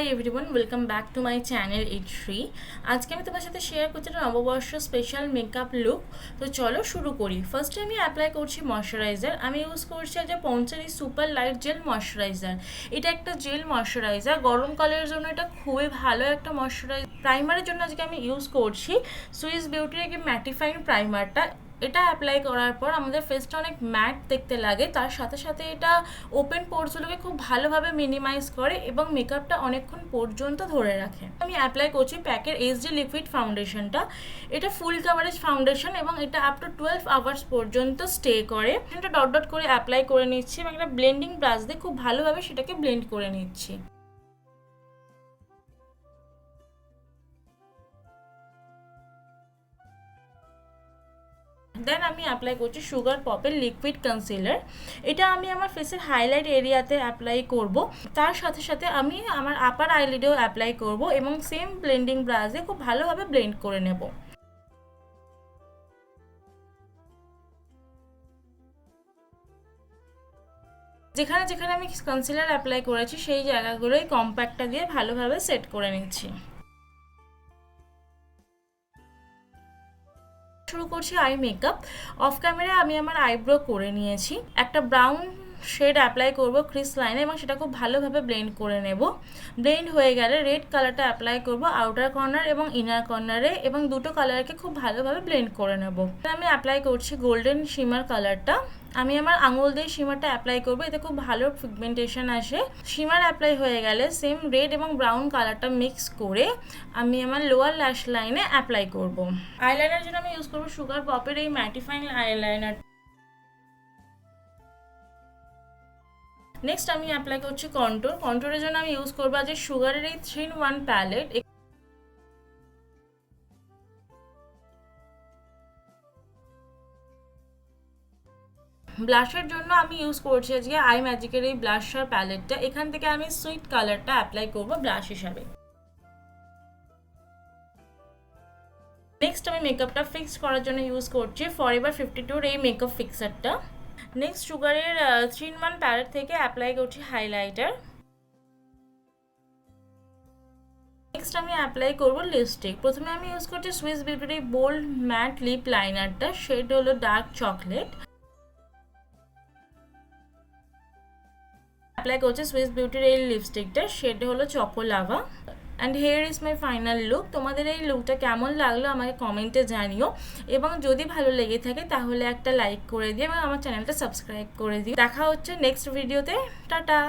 High everyone, welcome back to my channel eight. আজকে আমি তোমার সাথে শেয়ার করছি একটা নববর্ষ স্পেশাল মেকআপ লুক। তো চলো শুরু করি। ফার্স্টে আমি অ্যাপ্লাই করছি ময়শ্চারাইজার। আমি ইউজ করছি আজ পঞ্চারি সুপার লাইট জেল ময়শ্চারাইজার। এটা একটা জেল ময়শ্চারাইজার, গরমকালের জন্য এটা খুবই ভালো একটা ময়শ্চারাইজার। প্রাইমারের জন্য আজকে আমি ইউজ করছি সুইস বিউটির এই ম্যাটিফাইং প্রাইমারটা। এটা অ্যাপ্লাই করার পর আমাদের ফেসটা অনেক ম্যাট দেখতে লাগে, তার সাথে সাথে এটা ওপেন পোরসগুলোকে খুব ভালোভাবে মিনিমাইজ করে এবং মেকআপটা অনেকক্ষণ পর্যন্ত ধরে রাখে। আমি অ্যাপ্লাই করছি প্যাকের এইচডি লিকুইড ফাউন্ডেশনটা। এটা ফুল কাভারেজ ফাউন্ডেশন এবং এটা আপ টু 12 আওয়ার্স পর্যন্ত স্টে করে। এটা ডট ডট করে অ্যাপ্লাই করে নিচ্ছি এবং একটা ব্লেন্ডিং ব্রাশ দিয়ে খুব ভালোভাবে সেটাকে ব্লেন্ড করে নিচ্ছি। দেন আমি অ্যাপ্লাই করছি সুগার পপের লিকুইড কনসিলার। এটা আমি আমার ফেসের হাইলাইট এরিয়াতে অ্যাপ্লাই করব, তার সাথে সাথে আমি আমার আপার আইলিডেও অ্যাপ্লাই করব এবং সেম ব্লেন্ডিং ব্রাশ দিয়ে খুব ভালোভাবে ব্লেন্ড করে নেব। যেখানে যেখানে আমি কনসিলার অ্যাপ্লাই করেছি সেই জায়গাগুলোই কম্প্যাক্টটা দিয়ে ভালোভাবে সেট করে নিচ্ছি। শুরু করছি আই মেকআপ। অফ ক্যামেরা আমি আমার আইব্রো করে নিয়েছি। একটা ব্রাউন শেড অ্যাপ্লাই করব ক্রিস লাইনে এবং সেটা খুব ভালোভাবে ব্লেন্ড করে নেব। ব্লেন্ড হয়ে গেলে রেড কালারটা অ্যাপ্লাই করব আউটার কর্নার এবং ইনার কর্নারে এবং দুটো কালারকে খুব ভালোভাবে ব্লেন্ড করে নেব। আমি অ্যাপ্লাই করছি গোল্ডেন শিমার কালারটা। আমি আমার আঙুল দিয়ে শিমারটা অ্যাপ্লাই করবো, এতে খুব ভালো পিগমেন্টেশন আসে। শিমার অ্যাপ্লাই হয়ে গেলে সেম রেড এবং ব্রাউন কালারটা মিক্স করে আমি আমার লোয়ার ল্যাশ লাইনে অ্যাপ্লাই করব। আইলাইনার জন্য আমি ইউজ করবো সুগার পপের এই ম্যাটিফাইং আইলাইনার। নেক্সট আমি অ্যাপ্লাই করছি কন্ট্রোর। কন্ট্রোরের জন্য আমি ইউজ করবো আজ সুগারের এই 3-in-1 প্যালেট। ব্লাশের জন্য আমি ইউজ করছি আজকে আই ম্যাজিকের এই ব্লাশার প্যালেটটা। এখান থেকে আমি সুইট কালারটা অ্যাপ্লাই করব ব্লাশ হিসাবে। নেক্সট আমি মেকআপটা ফিক্স করার জন্য ইউজ করছি ফরএভার 52 এই মেকআপ ফিক্সারটা। নেক্সট সুগারের 3-in-1 প্যালেট থেকে অ্যাপ্লাই করছি হাইলাইটার। নেক্সট আমি অ্যাপ্লাই করব লিপস্টিক। প্রথমে আমি ইউজ করছি সুইস বিউটির এই বোল্ড ম্যাট লিপ লাইনারটা, শেড হলো ডার্ক চকলেট। অ্যাপ্লাই করছি সুইস বিউটির এই লিপস্টিকটা, শেড হলো choco lava. And hair is my final look. তোমাদের এই লুকটা কেমন লাগলো আমাকে কমেন্টে জানিও এবং যদি ভালো লেগে থাকে তাহলে একটা লাইক করে দিও এবং আমার চ্যানেলটা সাবস্ক্রাইব করে দিও। দেখা হচ্ছে নেক্সট ভিডিওতে। টাটা।